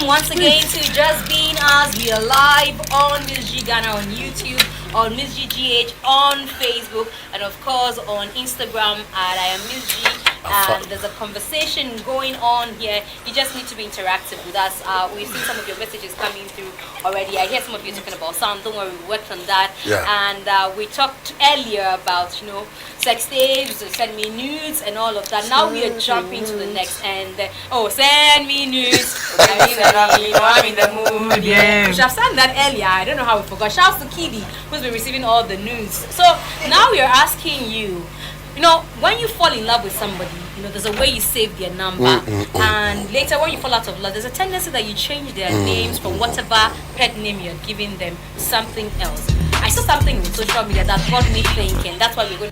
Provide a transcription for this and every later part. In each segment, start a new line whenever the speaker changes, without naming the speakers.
welcome once again to Just Being Us. We are live on Miss G Ghana on YouTube, on Miss GGH on Facebook, and of course on Instagram at I am Miss G. And there's a conversation going on here. You just need to be interactive with us. We've seen some of your messages coming through already. I hear some of you talking about sound. Don't worry, we worked on that.
Yeah.
And we talked earlier about, sex tapes, send me nudes and all of that. Now we are jumping to the next and send me nudes. I'm in the mood. Yeah. We should have said that earlier. I don't know how we forgot. Shouts to Kidi, who's been receiving all the nudes. So now we are asking you, when you fall in love with somebody, there's a way you save their number, and later when you fall out of love, there's a tendency that you change their names from whatever pet name you're giving them to something else. I saw something on social media that got me thinking. That's why we're going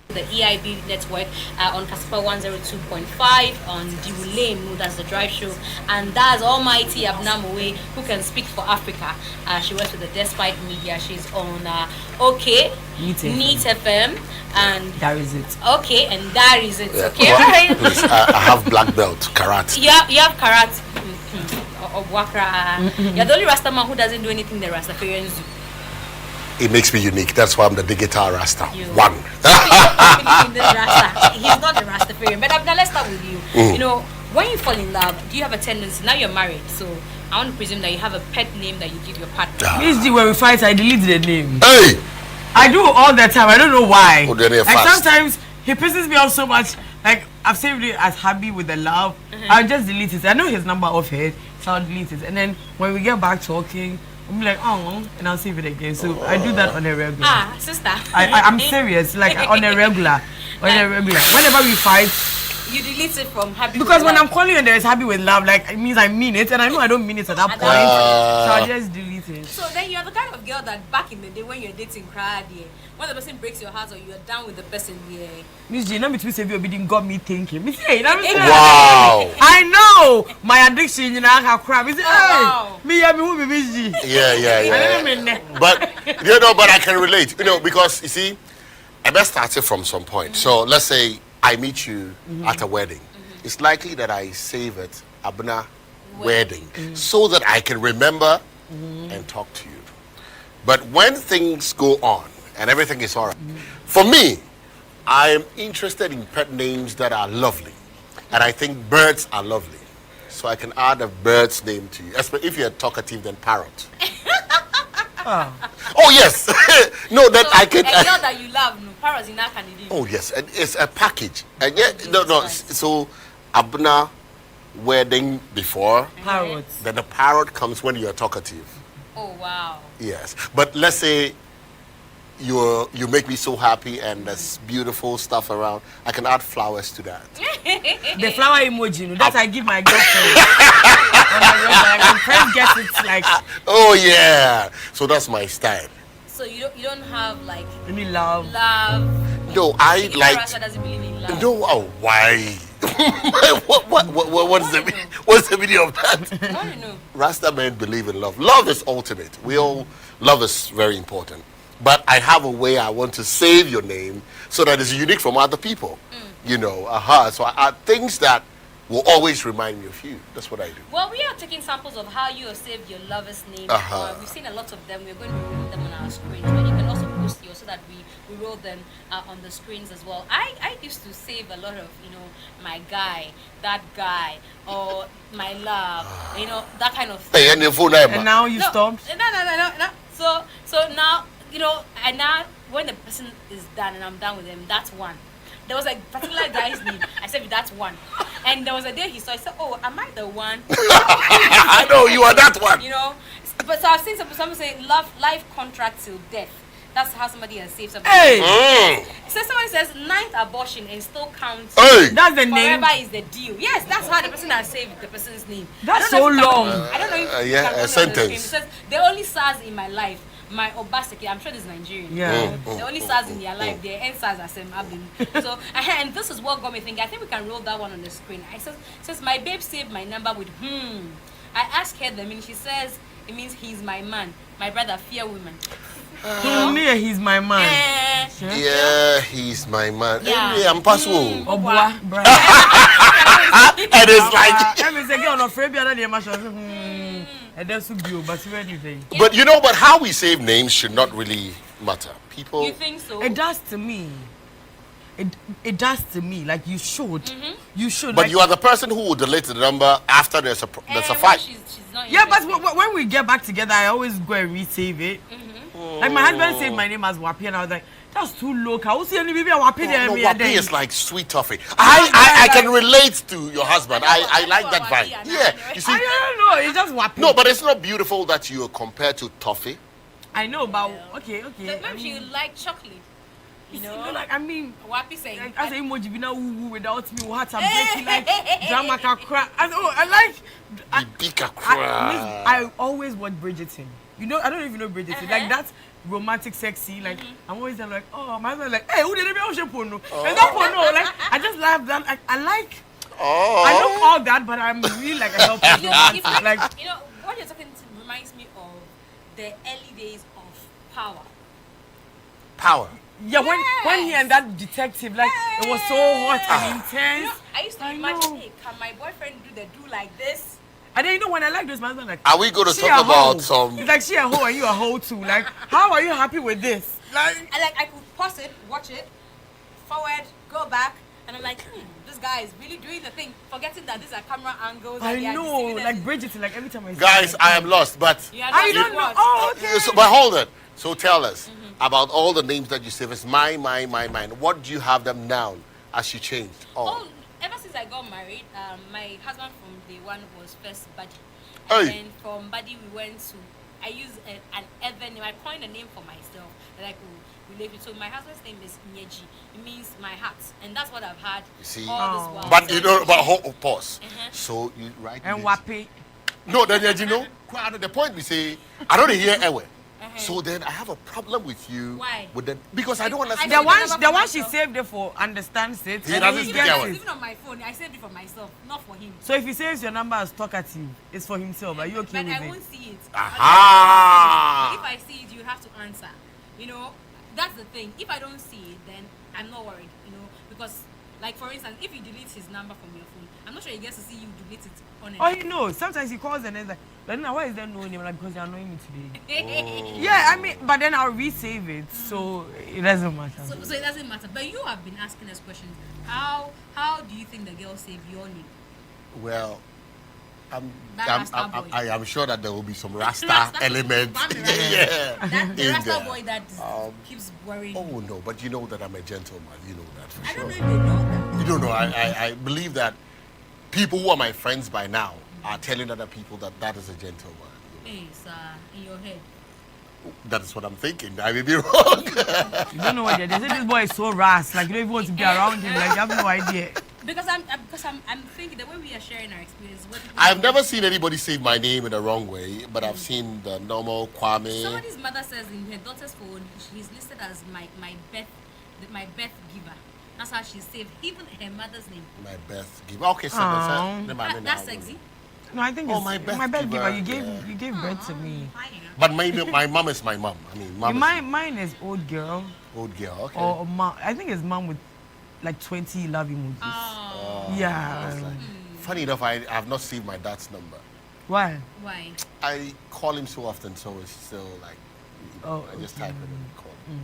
the EIB network on Casper 102.5 on Diwu Lane, that's the drive show, and that's Almighty Abnamowe, who can speak for Africa. She works with the Despite Media. She's on Neat FM, and
that is it.
Okay, and that is it. Okay,
well, please, I have black belt karate.
You have karate or wakra. You're the only Rastaman who doesn't do anything the Rastafarians do.
It makes me unique. That's why I'm the digital Rasta. One.
He's not the Rastafarian. But now let's start with you. When you fall in love, do you have a tendency? Now you're married, so I want to presume that you have a pet name that you give your partner.
Miss G, when we fight, I delete the name.
Hey!
I do all the time. I don't know why.
Oh, like
sometimes he pisses me off so much. Like I've saved it as Happy with the love. I'll just delete it. I know his number off it, so I'll delete it. And then when we get back talking, I'll be like, and I'll save it again. So I do that on a regular.
Sister.
I'm serious. Like on a regular. Whenever we fight,
you delete it from Happy.
Because when I'm calling you and there's Happy with love, like it means I mean it, and I know I don't mean it at that point. So I'll just delete it.
So then you're the kind of girl that back in the day when you're dating when the person breaks your heart or you're down with the person,
Miss G, not between Savio Bidding got me thinking.
Wow.
I know my addiction, I have crap. Me, Miss G.
Yeah. But but I can relate. Because you see, I best started from some point. So let's say I meet you at a wedding. It's likely that I save it Abna wedding so that I can remember and talk to you. But when things go on and everything is all right, for me, I am interested in pet names that are lovely. And I think birds are lovely. So I can add a bird's name to you. Especially if you're talkative, then parrot. Oh, yes. No, that I can.
A girl that you love, parrots in that candidate.
Oh, yes. And it's a package. And no. So, Abna wedding before.
Parrots.
Then the parrot comes when you're talkative.
Oh, wow.
Yes. But let's say you make me so happy and there's beautiful stuff around. I can add flowers to that.
The flower emoji, that I give my girlfriend. My friend gets it like.
Oh yeah. So that's my style.
So you don't have like
any love.
No, I like.
Rasta doesn't believe in love.
No, why? What's the meaning of that?
I want to know.
Rasta men believe in love. Love is ultimate. Love is very important. But I have a way I want to save your name so that it's unique from other people. So I add things that will always remind me of you. That's what I do.
Well, we are taking samples of how you have saved your lover's name. We've seen a lot of them. We're going to roll them on our screens, but you can also post yours so that we roll them on the screens as well. I used to save a lot of, my guy, that guy, or my love, that kind of thing.
And now you stopped?
No. So now, and now when the person is done and I'm done with them, that's one. There was a particular guy's name. I said, that's one. And there was a day he saw, I said, oh, am I the one?
I know, you are that one.
But so I've seen someone say, life contract till death. That's how somebody has saved somebody.
Hey!
So someone says, 9th abortion and still counts.
Hey!
That's the name?
Forever is the deal. Yes, that's how the person has saved the person's name.
That's so long.
I don't know if you
a sentence.
It says, the only SARS in my life, my Obaseki, I'm sure this is Nigerian.
Yeah.
The only SARS in their life, their end SARS are Sem Abin. So, and this is what got me thinking. I think we can roll that one on the screen. I says my babe saved my number with I asked her the meaning. She says it means he's my man. My brother, fear women.
He's my man.
Yeah, he's my man.
Yeah.
I'm possible.
Obwa,
And it's like.
I'm saying on a frame, and that's you, but anything.
But you know, but how we save names should not really matter. People.
You think so?
It does to me. It does to me. Like you should. You should.
But
like,
you are the person who will delete the number after there's a fight.
She's not
yeah, but
interested.
when we get back together, I always go and resave it. Like my husband saved my name as Wapi, and I was like, that's too local. Who's the only baby Wapi there?
No, Wapi is like sweet toffee. I can relate to your husband. I like that vibe. Yeah, you see.
I don't know. It's just Wapi.
No, but it's not beautiful that you are compared to toffee.
I know, but okay.
So
I
maybe she
mean,
like chocolate. You know,
like I mean,
Wapi saying.
like, as an emoji, be now woo without me, what I'm breaking like drama can cry. I like.
Ibika
I always want Bridgerton. You know, I don't even know Bridgerton. Like that's romantic, sexy. Like I'm always there, like, oh, my husband like, hey, who did it be ocean porno? And that porno, like I just love that. Like, I like.
Oh.
I know all that, but I'm really like a helper.
You know, if
like
you know what you're talking to reminds me of the early days of Power.
Power.
yeah, when he and that detective, like it was so hot and intense.
You know, I used to
I
imagine,
know.
hey, can my boyfriend do like this?
And then you know when I like this, my husband like,
Are we going to
she
talk
a hoe.
about some?
It's like she a hoe and you a hoe too. Like, how are you happy with this? Like,
I could pause it, watch it, forward, go back, and I'm like, this guy is really doing the thing, forgetting that these are camera angles.
I
and they are
know,
deceiving us.
like Bridget, like every time I see
Guys,
her,
I am lost. But
You are
I
not
don't know.
what?
Oh, okay.
so, but hold it. So tell us about all the names that you save. It's mine. What do you have them now as you changed?
Oh, ever since I got married, my husband from day one was first Buddy.
Hey.
And then from Buddy we went to, I used an Evan name. I coined a name for myself that I could relate with. So my husband's name is Nyeji. It means my heart. And that's what I've had
You see?
all this
Oh.
while.
But
So
you know,
it's-
but hold, pause. So you right?
And
Nyeji.
Wapi.
No, then you know, the point we say, I don't hear anyway. So then I have a problem with you.
Why?
With the, because I don't understand.
The
I
one,
never
the one she
myself.
saved it for understands it.
He
and
doesn't
then
speak
gets
Ewe.
it.
Even on my phone, I saved it for myself, not for him.
So if he saves your number as talkative, it's for himself. Are you okay
But
with
I
it?
won't see it.
Aha!
If I see it, you have to answer. You know, that's the thing. If I don't see it, then I'm not worried. You know, because like for instance, if you delete his number from your phone, I'm not sure he gets to see you delete it on
Oh,
it.
you know, sometimes he calls and it's like, Lena, why is there no name? Like, because you're annoying me today.
Oh.
Yeah, I mean, but then I'll resave it, so it doesn't matter.
So it doesn't matter. But you have been asking us questions. How do you think the girl saved your name?
Well,
That Rasta boy.
I am sure that there will be some Rasta
Rasta
element.
family, right?
Yeah.
That the
in
Rasta
there.
boy that keeps worrying.
Oh no, but you know that I'm a gentleman. You know that for
I
sure.
don't know if they know that.
You don't know. I believe that people who are my friends by now are telling other people that that is a gentleman.
Hey, sir, in your head.
That is what I'm thinking. I may be wrong.
You don't know what they say. This boy is so ras. Like, you don't even want to be around him. Like, you have no idea.
Because I'm thinking the way we are sharing our experience. What people
I've never seen anybody say my name in the wrong way, but I've seen the normal Kwame.
Somebody's mother says in her daughter's phone, she's listed as my birth giver. That's how she's saved even her mother's name.
My best giver. Okay, so
That's sexy.
No, I think
Oh,
it's
my birth
birth giver.
giver,
You
yeah.
gave birth to me.
But my mom is my mom. I mean, mom
Mine is old girl.
is old girl. Okay.
Or mom. I think it's mom with like 20 love emojis.
Oh,
Yeah.
It's like- funny enough, I have not saved my dad's number.
Why?
why?
I call him so often, so it's still like,
Oh,
I just
okay.
type it and call him.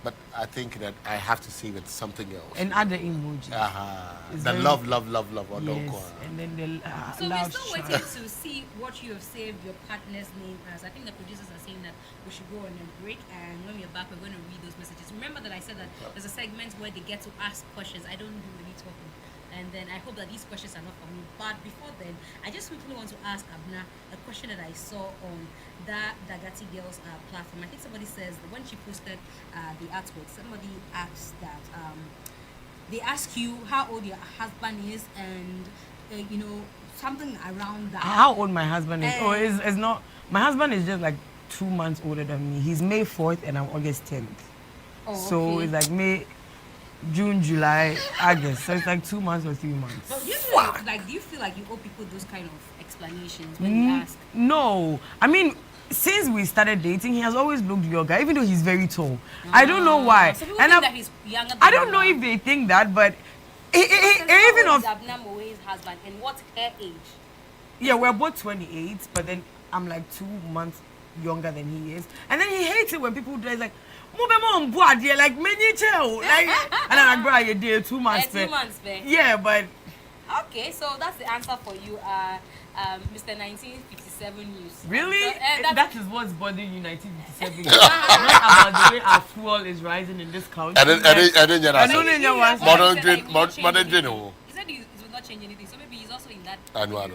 But I think that I have to save it something else.
And other emojis.
The
It's very-
love, or don't
Yes.
call.
And then the
So we're
loud
still
shout.
waiting to see what you have saved your partner's name as. I think the producers are saying that we should go on a break, and when we're back, we're going to read those messages. Remember that I said that there's a segment where they get to ask questions. I don't do any talking. And then I hope that these questions are not for me. But before then, I just quickly want to ask Abna a question that I saw on that Dagati Girls platform. I think somebody says that when she posted the artwork, somebody asked that they ask you how old your husband is and you know, something around that.
How old my husband is? Oh,
Eh.
it's not. My husband is just like 2 months older than me. He's May 4th and I'm August 10th.
Oh,
So
okay.
it's like May, June, July, August. So it's like 2 months or 3 months.
So do you feel like do you feel like you owe people those kind of explanations when you ask?
No. I mean, since we started dating, he has always looked younger, even though he's very tall. I don't know why.
So people
And
think
I'm-
that he's younger than
I don't
you
know
are.
if they think that, but
Because how
even
old
of
is Abnam always husband, and what's her age?
Yeah, we're both 28, but then I'm like 2 months younger than he is. And then he hates it when people do it, like, like, many chill. Like, and I'm like, bro, you did 2 months.
2 months, babe.
Yeah, but.
Okay, so that's the answer for you, Mr. 1957 News.
Really?
So,
that is what's bothering you, 1957. Not about the way our fuel is rising in this country.
And then you're
modern drain. He said he will not change anything, so maybe he's also in that.
I don't know.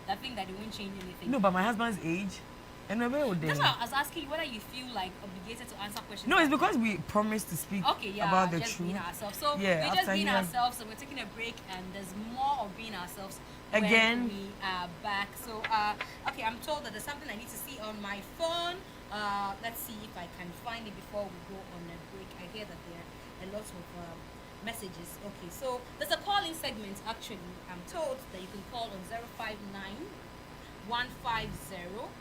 That thing that he won't change anything.
No, but my husband's age. And we're very
That's why I was asking you whether you feel like obligated to answer questions.
No, it's because we promised to speak about the
just
truth.
being ourselves. So
yeah,
we're just being ourselves. So we're taking a break, and there's more of being ourselves
again.
When we are back. So okay, I'm told that there's something I need to see on my phone. Let's see if I can find it before we go on a break. I hear that there are a lot of messages. Okay, so there's a call-in segment. Actually, I'm told that you can call on 059 150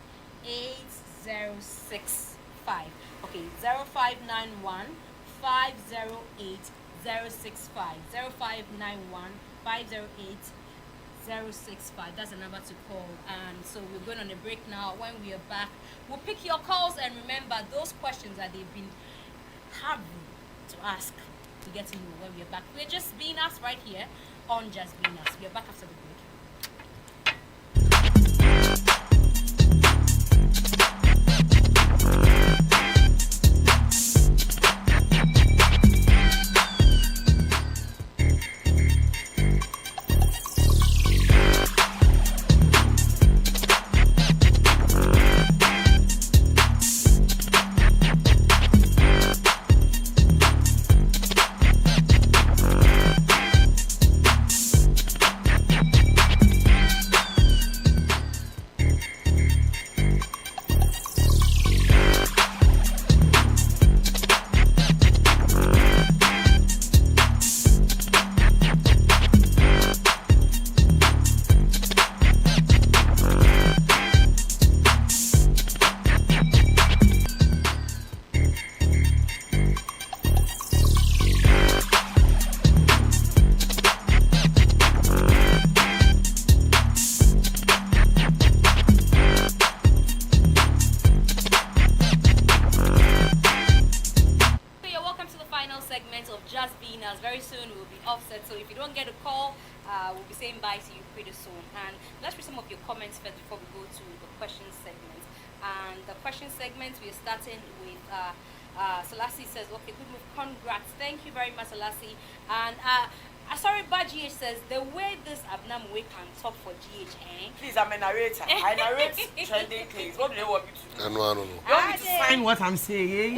8065. Okay, 0591 508 065. 0591 508 065. That's the number to call. And so we're going on a break now. When we are back, we'll pick your calls, and remember those questions that they've been having to ask. We get to know when we're back. We're just being us right here on Just Being Us. We're back after the break. Very soon we will be offset, so if you don't get a call, we'll be saying bye to you pretty soon. And let's read some of your comments first before we go to the question segment. And the question segment, we are starting with Selassie says, okay, good move, congrats, thank you very much, Selassie. And sorry, but GH says, the way this Abnam way can talk for GH, eh?
Please, I'm a narrator. I narrate trending things. What do they want me to do?
I know.
You want me to sign what I'm saying?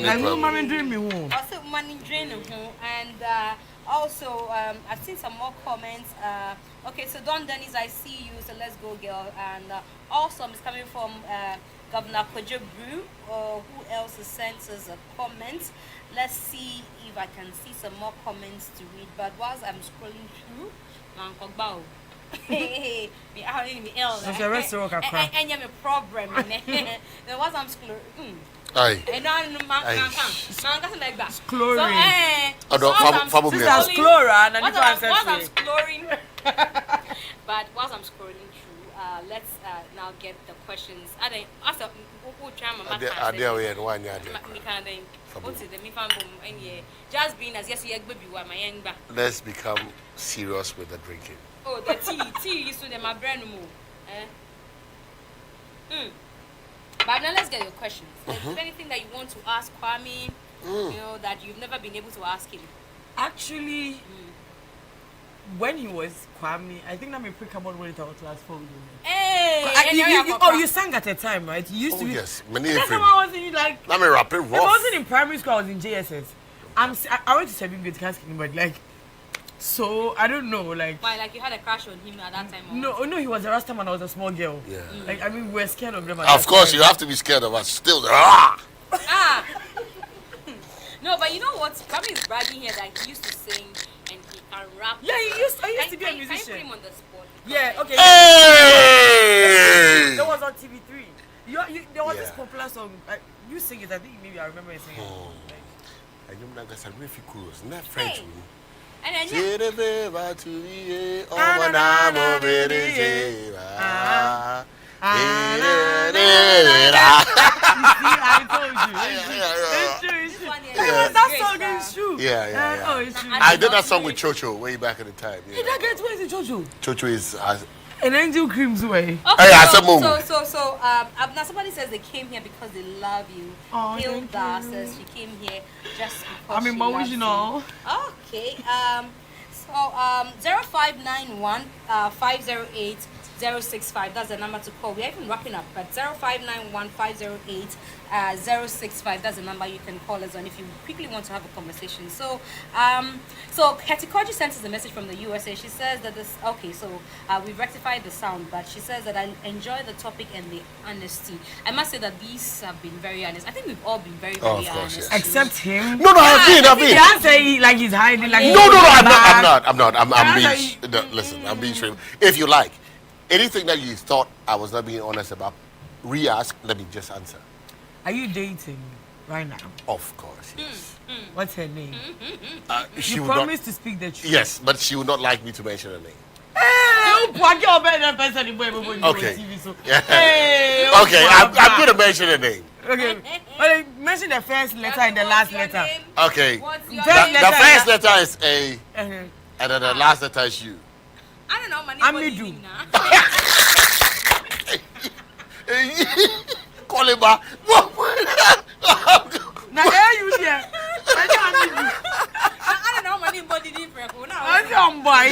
Like, no man drain me home.
Also, money drain home. And also, I've seen some more comments. Okay, so Don Dennis, I see you, so let's go, girl. And awesome is coming from Governor Kojo Brew. Who else has sent us a comment? Let's see if I can see some more comments to read. But whilst I'm scrolling through, hey, me out in the L.
So the rest of the
and you have a problem. Then whilst I'm scrolling,
aye.
and now I'm like that.
Chlorine.
So, but whilst I'm scrolling through, let's now get the questions. Just being as yes,
let's become serious with the drinking.
Oh, the tea is to them my brand new. But now let's get your questions. Is there anything that you want to ask Kwame, you know, that you've never been able to ask him?
Actually, when he was Kwame, I think that may pick up on when it was last 4 years.
Hey!
You sang at a time, right? You used to be.
Yes, many
That's how I was in, like.
Let me rap it
If I
rough.
wasn't in primary school, I was in JSS. I went to 7th grade, can't speak, but like. So, I don't know, like.
Why, like you had a crush on him at that time?
No, he was a Rastaman, I was a small girl.
Yeah.
Like, I mean, we were scared of them.
Of course, you have to be scared of us. Still,
No, but you know what? Kwame is bragging here that he used to sing and he can rap.
Yeah, I used to be a musician.
Can you put him on the spot?
Yeah, okay.
Hey!
That was on TV3. There was this popular song. You sing it. I think maybe I remember you singing it.
I know that I'm very curious. Not French.
And then
Say the favor to me, oh, when I'm over the
I told you. It's true. That song is true.
Yeah.
Oh, it's true.
I did that song with Chocho way back in the time.
Did I get where is Jojo?
Chocho is.
An angel creams way.
Okay,
Hey, I said move.
so now somebody says they came here because they love you.
Oh,
Hilda
thank you.
says she came here just because
I'm
she loves
emotional.
you. Okay. So 0591 508 065. That's the number to call. We're even wrapping up, but 0591 508 065. That's the number you can call us on if you quickly want to have a conversation. So Hetikoji sent us a message from the USA. She says that this. Okay, so we've rectified the sound, but she says that I enjoy the topic and the honesty. I must say that these have been very honest. I think we've all been very, very
of course,
honest.
yes.
Except him.
No, I've been.
He can't say like he's hiding. Like
No, I'm not. I'm being. Listen, I'm being straight. If you like, anything that you thought I was not being honest about, re-ask. Let me just answer.
Are you dating right now?
Of course, yes.
What's her name?
She
You
would not.
promised to speak the truth.
Yes, but she would not like me to mention her name.
Okay.
Yeah.
Hey,
Okay, I'm going to mention her name.
Okay. Well, mention the first letter and the last letter.
Okay.
What's your
Very
name?
The first letter is A,
Uh-huh.
and then the last letter is U.
I don't know. My name
Amidu.
Call him back.
Now, you there?
I don't know. My name body different.
What's your boy?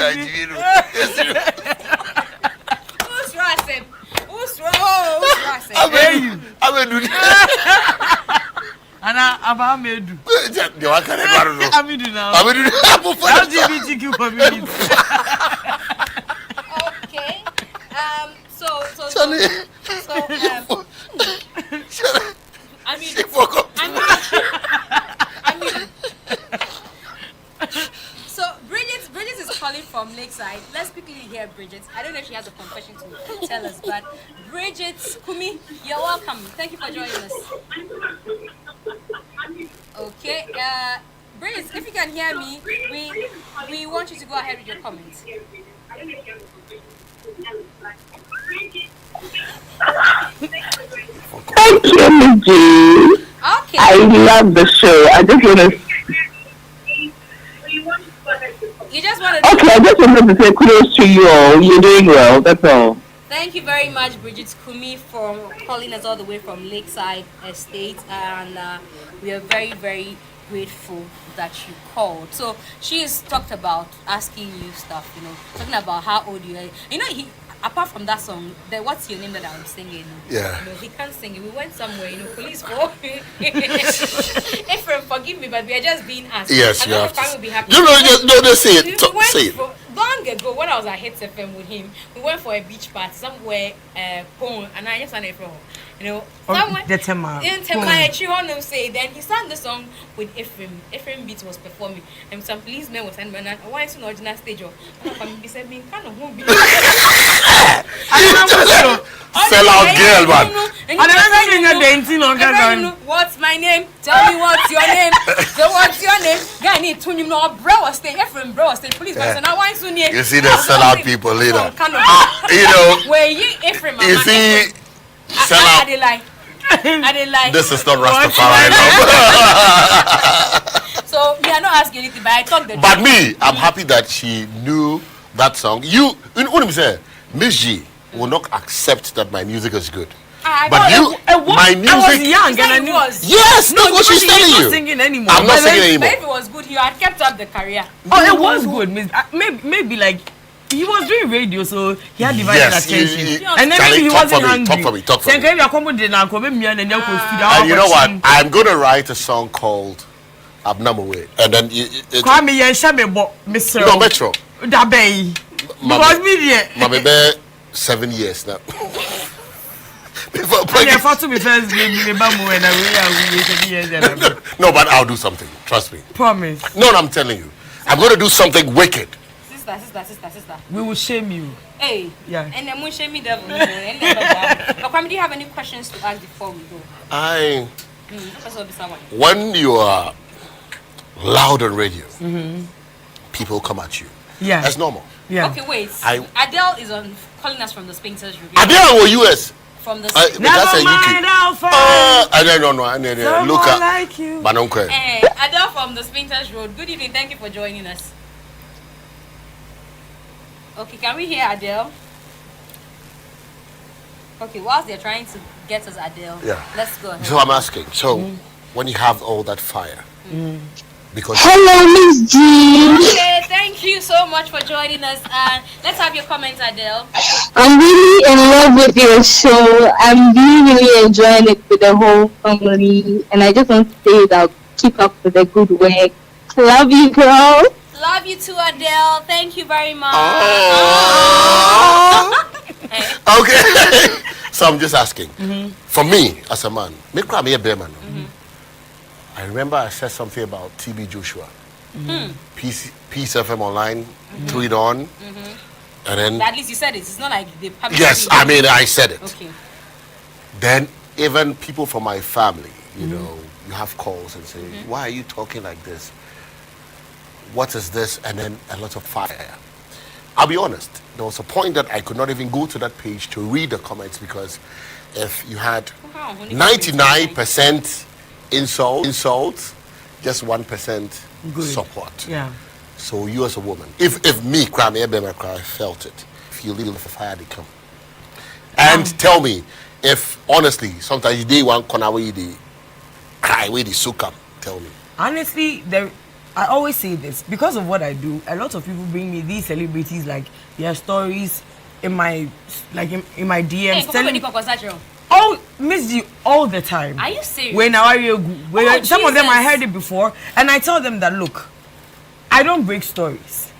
Who's Russell? Who's Russell?
I'm going to do that.
And I'm made.
You are kind of
I'm do now.
I'm going to do that.
LGBTQ community.
Okay. So Bridget is calling from Lakeside. Let's quickly hear Bridget. I don't know if she has a confession to tell us, but Bridget, Kumi, you're welcome. Thank you for joining us. Okay. Bridget, if you can hear me, we want you to go ahead with your comments.
Thank you, Miji.
Okay.
I love the show. I just want to.
You just want to.
Okay, I just wanted to say kudos to you all. You're doing well. That's all.
Thank you very much, Bridget Kumi, for calling us all the way from Lakeside Estate, and we are very, very grateful that you called. So she's talked about asking you stuff, talking about how old you are. Apart from that song, what's your name that I'm singing?
Yeah.
He can't sing it. We went somewhere, police for Ephraim, forgive me, but we are just being asked.
Yes, you have
will be
to.
happy.
Just say
We
it.
went
Say it.
long ago when I was at Hits FM with him, we went for a beach party somewhere, Pong, and I just sang it from somewhere
The Tema.
in Tema, say. Then he sang the song with Ephraim. Ephraim Beats was performing, and some policemen was saying, "Man, why is it not original stage?" He said, "Me kind of won't be."
Sell out girl, man.
What's my name? Tell me what's your name. So what's your name? Guy need to know bro stay Ephraim bro stay police person. Now why so near?
You see the sell out people later.
Where you Ephraim?
You see, sell
I
out.
did lie.
This is not Rastafari.
So we are not asking anything, but I talk the
But me, I'm happy that she knew that song. You know say, Miss G will not accept that my music is good. But you, my music.
I was young and I knew.
Yes, that's what she's telling
Not
you.
singing anymore.
I'm not singing anymore.
But if it was good, you had kept up the career.
Oh, it was good. Maybe like he was doing radio, so he had divided
Yes,
attention.
he-
And then
Charlie,
maybe he
talk
wasn't
for me,
hungry.
talk for me, talk for me.
And
And you know what? I'm gonna write a song called Abnamaway. And then
Kwame Yenshame Mr.
no Metro.
Dabei. Because me there.
My baby 7 years now. Before
And
pregnant-
I fought to be first baby bamu and I
No, but I'll do something. Trust me.
promise.
No, I'm telling you. I'm gonna do something wicked.
Sister.
We will shame you.
Hey.
Yeah.
And then we shame me devil. But Kwame, do you have any questions to ask before we go? That's what we saw.
When you are loud on radio, people come at you.
Yeah.
That's normal.
Yeah.
Okay, wait.
I-
Adele is calling us from the Spinsters Review.
Adele or US?
From the
That's
Never
a
mind,
UK.
I'll find
I don't know.
someone
Look at
like you.
Banonque.
Adele from the Spinsters Road. Good evening. Thank you for joining us. Okay, can we hear Adele? Okay, whilst they're trying to get us Adele,
Yeah.
let's go ahead.
So I'm asking. So when you have all that fire, because
Hello, Miss G.
Okay, thank you so much for joining us. And let's have your comments, Adele.
I'm really in love with your show. I'm really enjoying it with the whole family. And I just want to say that keep up with the good work. Love you, girl.
Love you too, Adele. Thank you very much.
okay. So I'm just asking. For me as a man, me cry me a bear man. I remember I said something about TB Joshua. Peace FM Online, threw it on, and then
At least you said it. It's not like they published
yes,
it.
I mean I said it.
Okay.
Then even people from my family, you know, you have calls and say, why are you talking like this? What is this? And then a lot of fire. I'll be honest, there was a point that I could not even go to that page to read the comments because if you had 99% insult, just 1%
Good.
support.
Yeah.
So you as a woman, if me, cry, I felt it. If you little for fire, they come. And tell me, if honestly, sometimes they want corner where they cry, where they so come. Tell me.
Honestly, I always say this because of what I do. A lot of people bring me these celebrities like their stories in my in my DMs.
Hey,
telling
Coco Consacho.
Oh, Miss G all the time.
Are you serious?
When
Oh,
some of them I
Jesus.
heard it before, and I tell them that look, I don't break stories.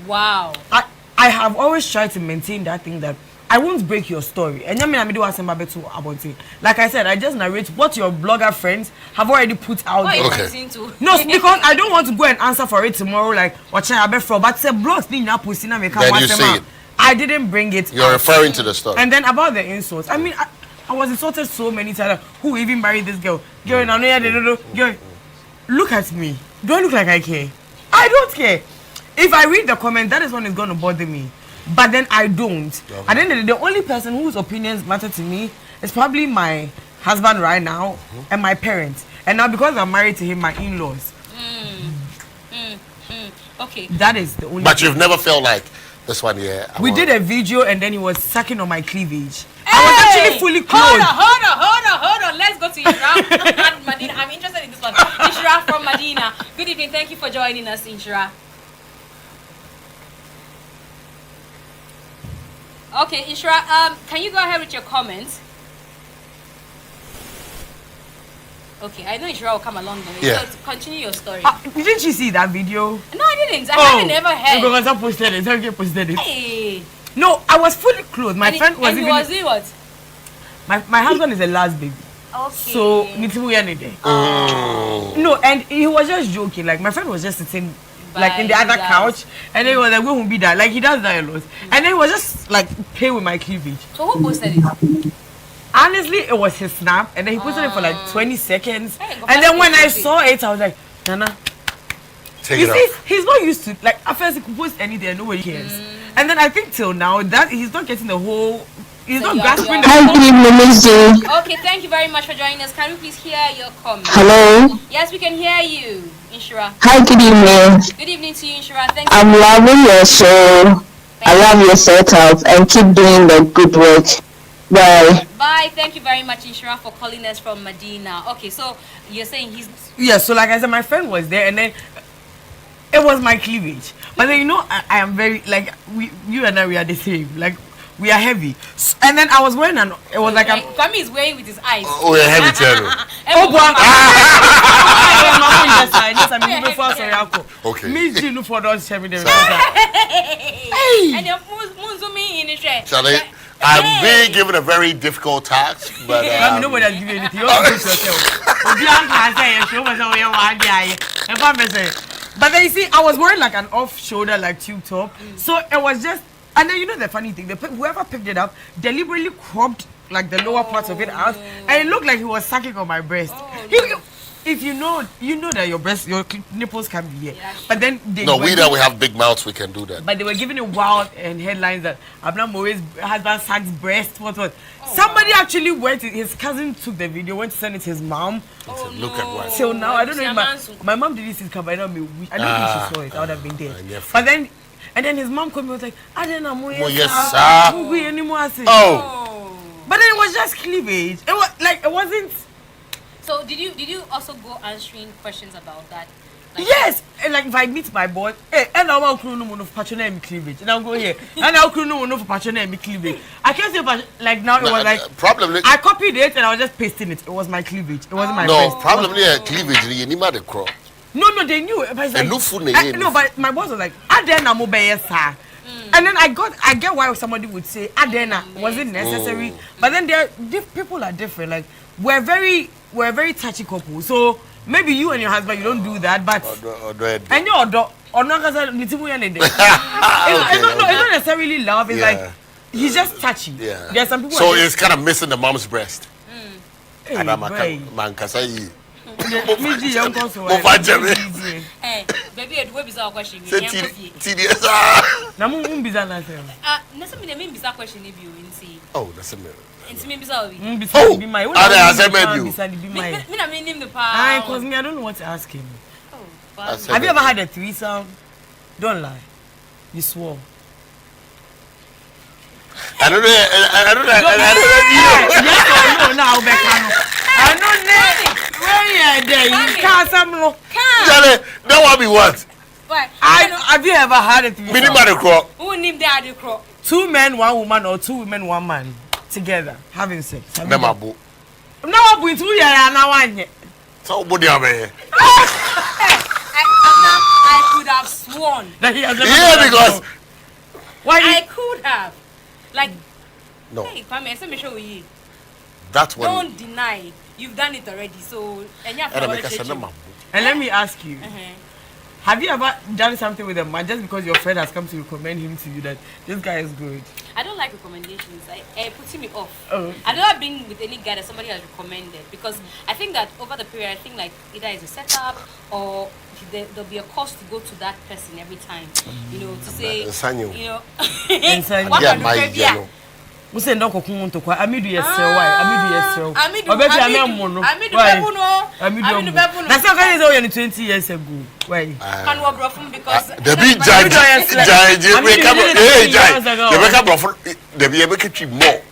Wow.
I have always tried to maintain that thing that I won't break your story. And like I said, I just narrate what your blogger friends have already put out
What are
there.
you
Okay.
listening to?
No, because I don't want to go and answer for it tomorrow. Like, watching I bet from, but say blogs thing na posting na make
Then you say it.
I didn't bring it.
You're
out.
referring to the story.
And then about the insults, I mean, I was insulted so many times. Who even married this girl? Girl, I know you don't know. Girl, look at me. Do I look like I care? I don't care. If I read the comment, that is when it's going to bother me. But then I don't.
Okay.
And then the only person whose opinions matter to me is probably my husband right now and my parents. And now because I'm married to him, my in-laws.
Okay.
That is the only.
But you've never felt like this one here.
We did a video and then he was sucking on my cleavage. I was actually fully clothed.
Hold on. Let's go to Inshira and Medina. I'm interested in this one. Inshira from Medina. Good evening. Thank you for joining us, Inshira. Okay, Inshira, can you go ahead with your comments? Okay, I know Inshira will come along the way.
Yeah.
So continue your story.
Didn't you see that video?
No, I didn't. I haven't ever heard.
Because I posted it. I posted it.
Hey.
No, I was fully clothed. My
And
friend was
and
even.
he was doing what?
My husband is the last baby.
Okay.
So, no, and he was just joking. Like, my friend was just sitting, like, in the
By
other
that.
couch, and then he was like, we won't be that. Like, he does that a lot. And then he was just, like, playing with my cleavage.
So who posted it?
Honestly, it was his snap, and then he posted it for, like, 20 seconds.
Hey, go
And then
back
when
to
I
it.
saw it, I was like, Nana.
Take
You
it
see,
off.
he's not used to, like, at first he could post anything and nobody cares. And then I think till now, that he's not getting the whole, he's
So
not
you are-
grasping
you
the
Hi,
whole.
good evening, Miss G.
Okay, thank you very much for joining us. Can we please hear your comments?
Hello.
Yes, we can hear you, Inshira.
Hi, good evening.
Good evening to you, Inshira. Thank you.
I'm loving your show. I love your setup and keep doing the good work. Bye.
Bye. Thank you very much, Inshira, for calling us from Medina. Okay, so you're saying he's...
Yeah, so like I said, my friend was there, and then it was my cleavage. But then, you know, I am very, like, you and I, we are the same. Like, we are heavy. And then I was wearing it was like
Kwame is weighing with his eyes.
Oh, yeah, heavy tell.
Oh, boy.
Okay.
Me, Gino, for those shaving them.
And your Munzumi in the tray.
Charlie, I'm being given a very difficult task, but
I mean, nobody has given you anything. You have to do it yourself. But then you see, I was wearing like an off-shoulder, like tube top. So it was just, and then you know the funny thing, whoever picked it up deliberately cropped like the lower part of it out, and it looked like he was sucking on my breast. if you know that your nipples can be here,
Yeah,
but then they
No,
were
we that
giving-
we have big mouths, we can do that.
But they were giving it wild and headlines that Abna Moe's husband sucks breast. What? Somebody actually went. His cousin took the video, went to send it to his mom.
Oh,
Look at what.
So now I don't know.
Siamansu.
If my mom didn't see it come. I don't think she saw it. I would have been dead.
yeah.
But then, and then his mom called me. Was like, I didn't know.
yes, sir. Oh,
But then it was just cleavage. It was like it wasn't.
So did you also go answering questions about that? Like,
Yes, and like if I meet my boy, hey, and I want to know for patronage cleavage, and I'll go here, and I'll know for patronage cleavage. I can't say like now it was like
problem.
I copied it and I was just pasting it. It was my cleavage. It wasn't my
No,
breast.
problem is cleavage. You need to crop.
No, they knew. But it's like,
And no food,
no, but my boss was like, Adena Mobeyesa. And then I get why somebody would say Adena wasn't necessary. But then people are different. Like we're very touchy couple. So maybe you and your husband you don't do that, but and your dog or not it's not necessarily love. It's like he's just touchy.
Yeah.
There's some people.
So it's kind of missing the mom's breast.
Hey,
And I'm
boy.
man, kasai.
Miji, young cousin,
Mo fa jeme.
Hey, baby, what is our question?
Say
Yeah,
TDS.
Na mu bisa na say.
Nasa me name bisa question if you see.
Oh, that's a mirror.
Nti me bisa obi.
Bisa
Oh,
be my.
are they accept maybe?
Bisa be my.
Me na me name the
Aye,
pa.
cause me I don't know what to ask him.
Oh,
That's
but
Have you ever had a threesome? Don't lie. You swore.
I don't know.
Yes or no? Now, Becano. I don't know. Where you there? You can't some look.
Charlie, that one be what?
But
Have you ever had a threesome?
Minimal crop.
who name that the crop?
2 men, 1 woman, or 2 women, 1 man together having sex. Have you done-
Memabo.
No, I'm going to you now. One.
So, what do you mean?
I could have sworn.
That he has never
Yeah,
done
because
that. Why?
I could have. Like,
no,
hey, Kwame, let me show you.
that's when.
Don't deny. You've done it already. So, and you have
And I
to
make a
check
send
you.
And let me ask you.
Uh-huh.
Have you ever done something with a man just because your friend has come to recommend him to you that this guy is good?
I don't like recommendations. It puts me off.
Oh.
I've never been with any guy that somebody has recommended because I think that over the period, I think like either it's a setup or there'll be a cost to go to that person every time. You know, to say,
Sanyo.
you know,
Sanyo.
what
Yeah,
can
my
you say?
yellow.
We say no kokunto kwa amidu yesel why amidu yesel
Amidu
Obefi
Amidu
amemo no
Amidu
why
Bebu no
amidu
Amidu
amo
Bebu no.
na say kan say you 20 years ago why
Can we bro from because
The big
Amidu yes, like-
judge,
Amidu did it 20 years ago.
the make up the be able to keep more.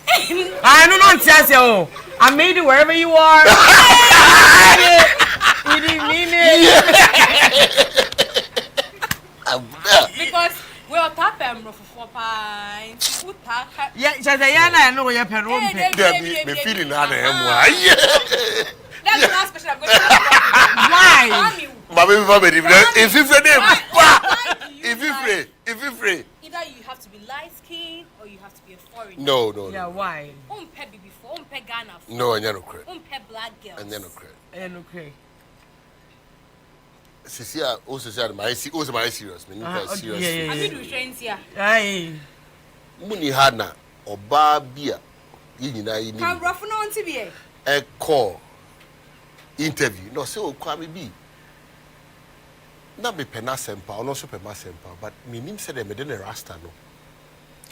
I don't know tia say oh I made it wherever you are you didn't mean it
because we are tapping bro for pine. Put tap.
yeah she say yeah na no you pen ro
Hey,
mpe
Me feeling na na emo.
That's the last question I'm going to ask.
why
My baby family, if you free them,
Why do you
if you free.
Either you have to be light skinned or you have to be a foreigner.
No.
yeah why
Umpe be before, umpe Ghana.
No, and no credit.
Umpe black girls.
And no credit.
and okay
Sisi a o sisi a my serious. Me
okay,
serious.
yeah.
I mean, we trains here.
Aye.
Muni hana oba bia yi nyina yi
Can
ni
rough no on TV?
e call interview no say o kwa me bi na me pena sempa ono so pema sempa but me nim say dem dey na rasta no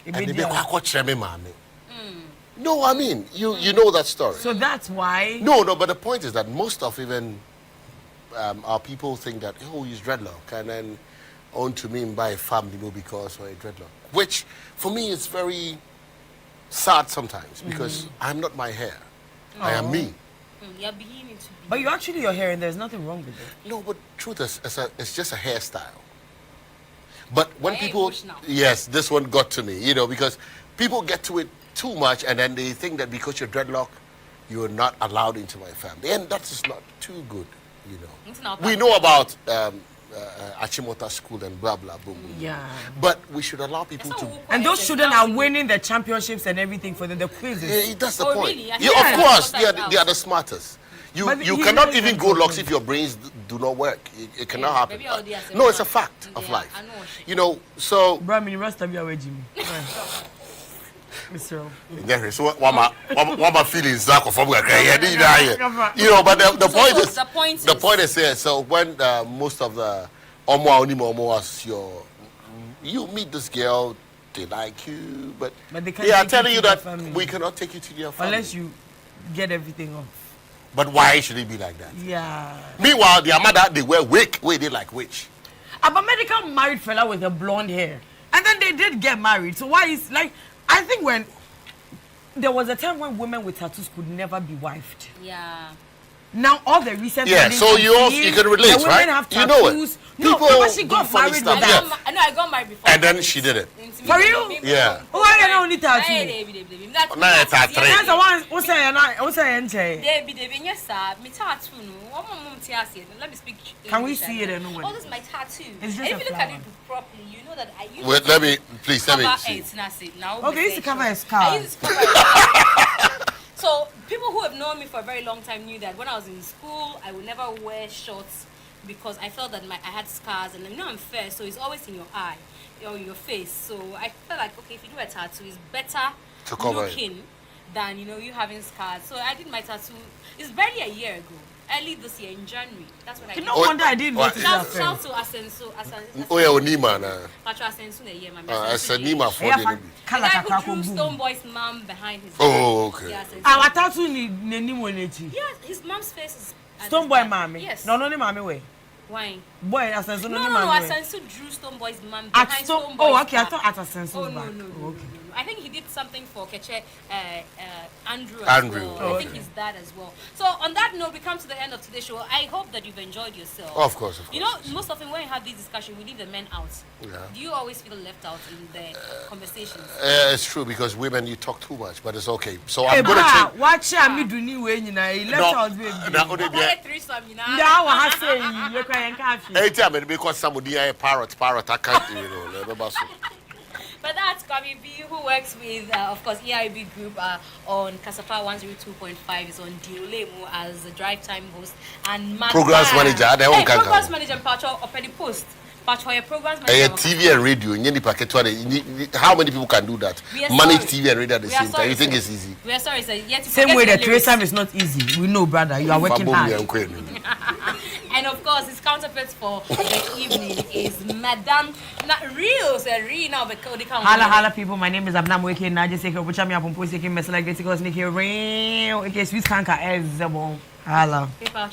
and they be kwa kire me maame no I mean you know that story
So that's why
no but the point is that most of even our people think that oh he's dreadlock and then on to me by a family no because of a dreadlock which for me is very sad sometimes because I'm not my hair I am me.
You're beginning to be.
but you actually your hair and there's nothing wrong with it.
No, but truth is, it's just a hairstyle. But when
Very
people,
emotional.
yes, this one got to me, because people get to it too much and then they think that because you're dreadlock, you're not allowed into my family. And that is not too good,
It's not
We
bad.
know about Achimota School and blah, blah, boom, boom.
Yeah.
But we should allow people
It's
to...
not work
And
for
those
us,
children
it's
are
not-
winning the championships and everything for the quizzes.
Yeah, that's the
Oh,
point.
really? I
Yeah,
think
of
that's
course,
what
they
I
are the smartest. You
But
you
he
cannot
really
even
can
go
do
locks
it.
if your brains do not work. It cannot
Yeah,
happen.
maybe I'll do as a
No, it's a
man.
fact of
Yeah,
life.
I know.
So
Bro, I mean, Rasta be away, Jimmy. Mr.
Yeah, so what my feelings like from you know, but the point is here. So when most of the Omo was you meet this girl, they like you, but they are telling you that we cannot take you to their family
unless you get everything off.
But why should it be like that?
Yeah.
Meanwhile, their mother, they wear wig. Wait, they like witch.
I'm a medical married fella with a blonde hair. And then they did get married. So why is like, I think when there was a time when women with tattoos could never be wifed.
Yeah.
Now all the recent
so you can relate, right?
Have
you know it.
No, because she got married with that.
I got married before.
And then she did it.
For you?
Yeah.
Why you only tattoo?
That's
the one what's saying
yes, sir. Me tattoo no. Let me speak.
Can we see it anyway?
Oh, this is my tattoo.
It's just
and if
a
you look at
flower.
it properly, you know that I used
Wait,
to
let me see.
it. Now,
okay, you used to cover a
I
scar.
used to cover it. So people who have known me for a very long time knew that when I was in school, I would never wear shorts because I felt that I had scars, and I'm fair, so it's always in your eye or your face. So I felt like, okay, if you do a tattoo, it's better
to cover
looking than you having scars. So I did my tattoo. It's barely a year ago. Early this year in January. That's when I did.
No wonder I didn't notice that.
Shout to Asenso.
Oh yeah, Onima na.
Patrick Asenso na year, my
Asenima for
Yeah,
the
the guy who drew Stone Boy's mom behind his
Oh, okay.
Yeah, Asenso.
Our tattoo ni neni
Yeah, his mom's face is at
Stone
his
Boy
back.
mommy.
Yes.
No, no, mommy way.
Why?
Boy, Asenso
No,
mommy.
Asenso drew Stone Boy's mom
At
behind
Stone.
Stone Boy's
Oh, okay. I
back.
thought at Asenso.
Oh, no.
Okay.
I think he did something for Keche, Andrew as
Andrew.
well.
Oh,
I think
okay.
his dad as well. So on that note, we come to the end of today's show. I hope that you've enjoyed yourself.
Of course.
You know, most often when we have these discussions, we leave the men out.
Yeah.
Do you always feel left out in the conversations?
It's true because women you talk too much, but it's okay. So
Hey,
I'm gonna change.
watch me do new way, you know. He left out baby.
What threesome, you know?
Now I have say you crying coffee.
Anytime because somebody a parrot, I can't, remember so.
But that's Kwame B, who works with, of course, EIB Group on Kasafa 102.5, is on Diolemu as the drive time host. And
Programs manager, they won't count.
Programs manager, Pacho, Opedi Post. Pacho, your programs
A
manager.
TV and radio, how many people can do that? Manage TV and radio at the same time. You think it's easy?
We are sorry, sir. Yet
Same way the threesome is not easy. We know, brother. You are working hard.
And of course, his counterpart for the evening is Madame Real.
Hala, people. My name is Abnam Weke. Naji Seke, Obuchami Apompo Seke, Mesela Getikos Niki Real. Okay, Swiss Kanka Ezebo. Hala.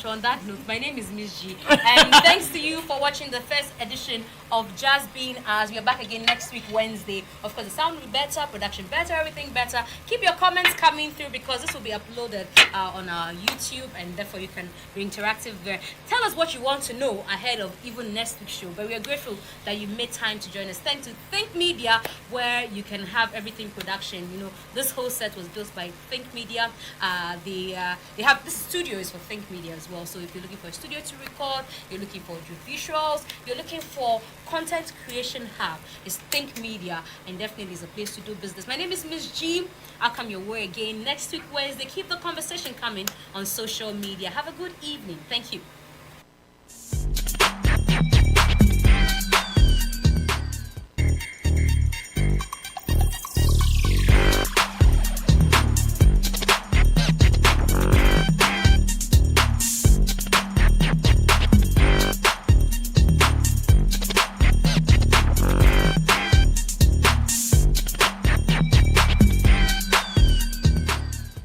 On that note, my name is Miss G. And thanks to you for watching the first edition of Just Being As. We are back again next week, Wednesday. Of course, the sound will be better, production better, everything better. Keep your comments coming through because this will be uploaded on our YouTube, and therefore you can be interactive there. Tell us what you want to know ahead of even next week's show. But we are grateful that you made time to join us. Thanks to Think Media, where you can have everything production. This whole set was built by Think Media. They have this studio is for Think Media as well. So if you're looking for a studio to record, you're looking for visuals, you're looking for content creation hub, it's Think Media, and definitely is a place to do business. My name is Miss G. I'll come your way again next week Wednesday. Keep the conversation coming on social media. Have a good evening. Thank you.